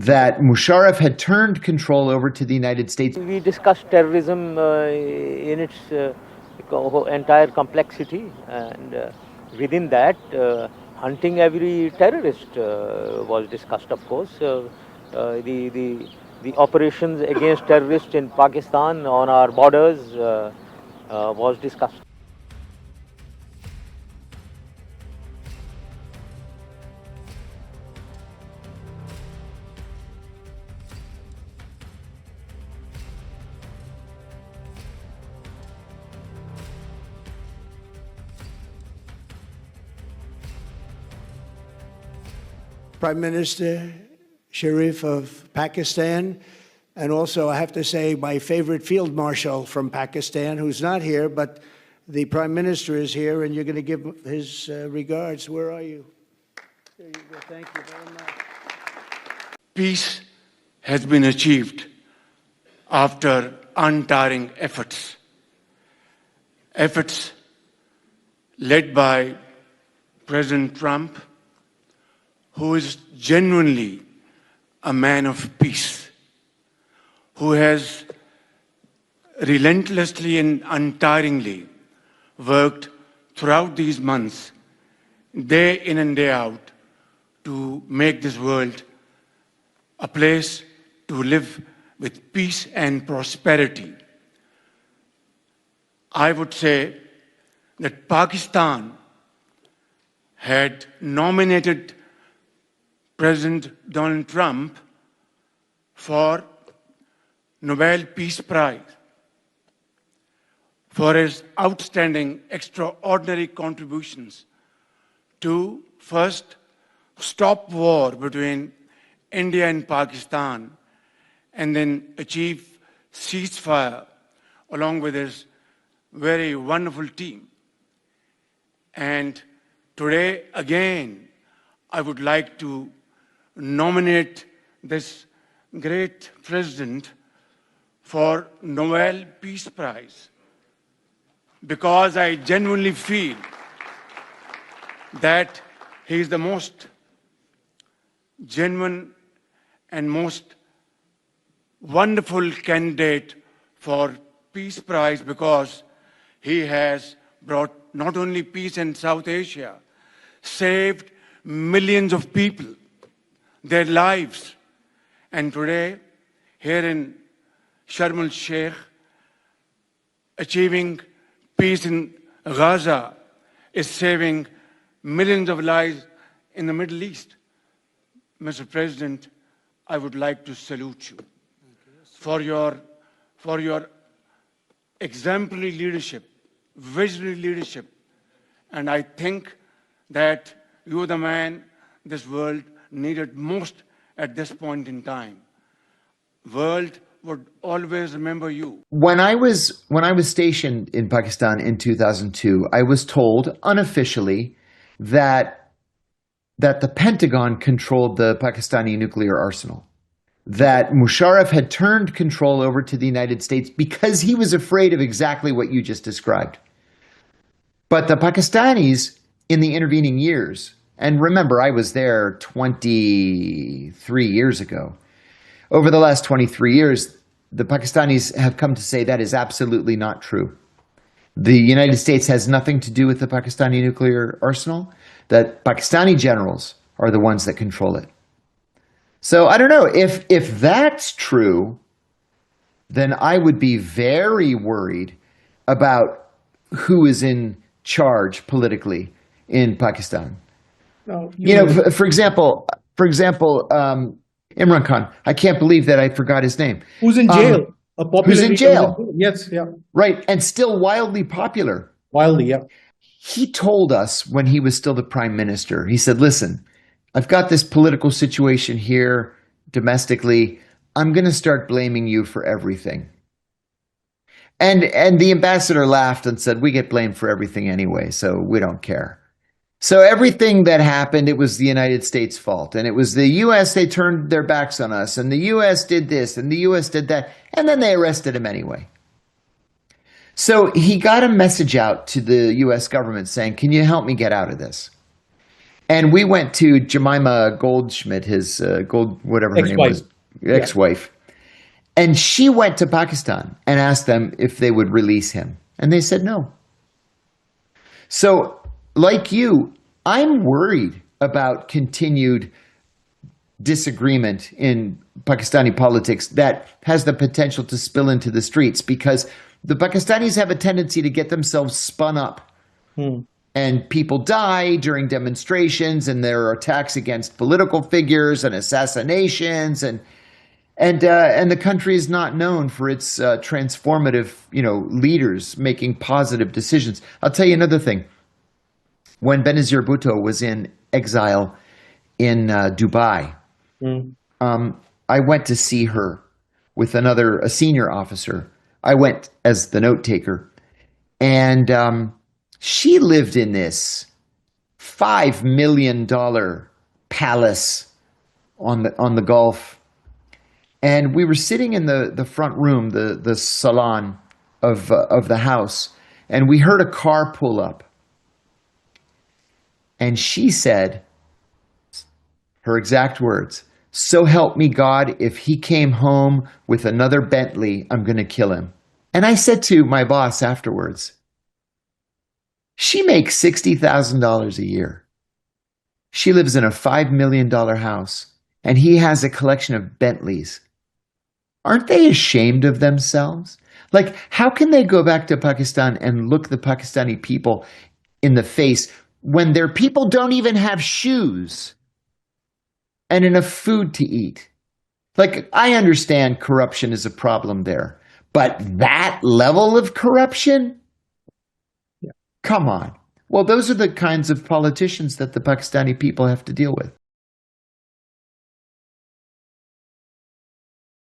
that Musharraf had turned control over to the United States. We discussed terrorism in its entire complexity, and within that, hunting every terrorist was discussed, of course. The operations against terrorists in Pakistan on our borders was discussed. Prime Minister Sharif of Pakistan, and also I have to say my favorite field marshal from Pakistan, who's not here, but the Prime Minister is here, and you're going to give his regards. Where are you? There you go. Thank you very much. Peace has been achieved after untiring efforts. Efforts led by President Trump, who is genuinely a man of peace, who has relentlessly and untiringly worked throughout these months, day in and day out, to make this world a place to live with peace and prosperity. I would say that Pakistan had nominated President Donald Trump for Nobel Peace Prize for his outstanding, extraordinary contributions to first stop war between India and Pakistan, and then achieve ceasefire along with his very wonderful team. And today, again, I would like to nominate this great president for Nobel Peace Prize, because I genuinely feel that he is the most genuine and most wonderful candidate for Peace Prize, because he has brought not only peace in South Asia, saved millions of people, their lives. And today, here in Sharm el-Sheikh, achieving peace in Gaza is saving millions of lives in the Middle East. Mr. President, I would like to salute you for your exemplary leadership, visionary leadership. And I think that you are the man this world needed most at this point in time. World would always remember you. When I was stationed in Pakistan in 2002, I was told unofficially that the Pentagon controlled the Pakistani nuclear arsenal, that Musharraf had turned control over to the United States because he was afraid of exactly what you just described. But the Pakistanis, in the intervening years, and remember, I was there 23 years ago. Over the last 23 years, the Pakistanis have come to say that is absolutely not true. The United States has nothing to do with the Pakistani nuclear arsenal, that Pakistani generals are the ones that control it. So I don't know, if that's true, then I would be very worried about who is in charge politically in Pakistan. No, for example, Imran Khan. I can't believe that I forgot his name. Who's in jail? A popular who's in jail? Yes, yeah. Right, and still wildly popular. Wildly, yeah. He told us when he was still the prime minister, he said, listen, I've got this political situation here domestically. I'm going to start blaming you for everything. And the ambassador laughed and said, we get blamed for everything anyway, so we don't care. So everything that happened, it was the United States' fault. And it was the U.S., they turned their backs on us. And the U.S. did this, and the U.S. did that. And then they arrested him anyway. So he got a message out to the U.S. government saying, can you help me get out of this? And we went to Jemima Goldschmidt, his whatever her name Ex-wife. was, ex-wife. And she went to Pakistan and asked them if they would release him. And they said no. So, like you, I'm worried about continued disagreement in Pakistani politics that has the potential to spill into the streets, because the Pakistanis have a tendency to get themselves spun up. And people die during demonstrations, and there are attacks against political figures and assassinations, and the country is not known for its transformative, leaders making positive decisions. I'll tell you another thing. When Benazir Bhutto was in exile in Dubai, I went to see her with a senior officer. I went as the note taker, and she lived in this $5 million palace on the Gulf. And we were sitting in the front room, the salon of the house, and we heard a car pull up. And she said, her exact words, "So help me God, if he came home with another Bentley, I'm going to kill him." And I said to my boss afterwards, she makes $60,000 a year. She lives in a $5 million house, and he has a collection of Bentleys. Aren't they ashamed of themselves? Like, how can they go back to Pakistan and look the Pakistani people in the face when their people don't even have shoes and enough food to eat? Like, I understand corruption is a problem there, but that level of corruption? Come on. Well, those are the kinds of politicians that the Pakistani people have to deal with.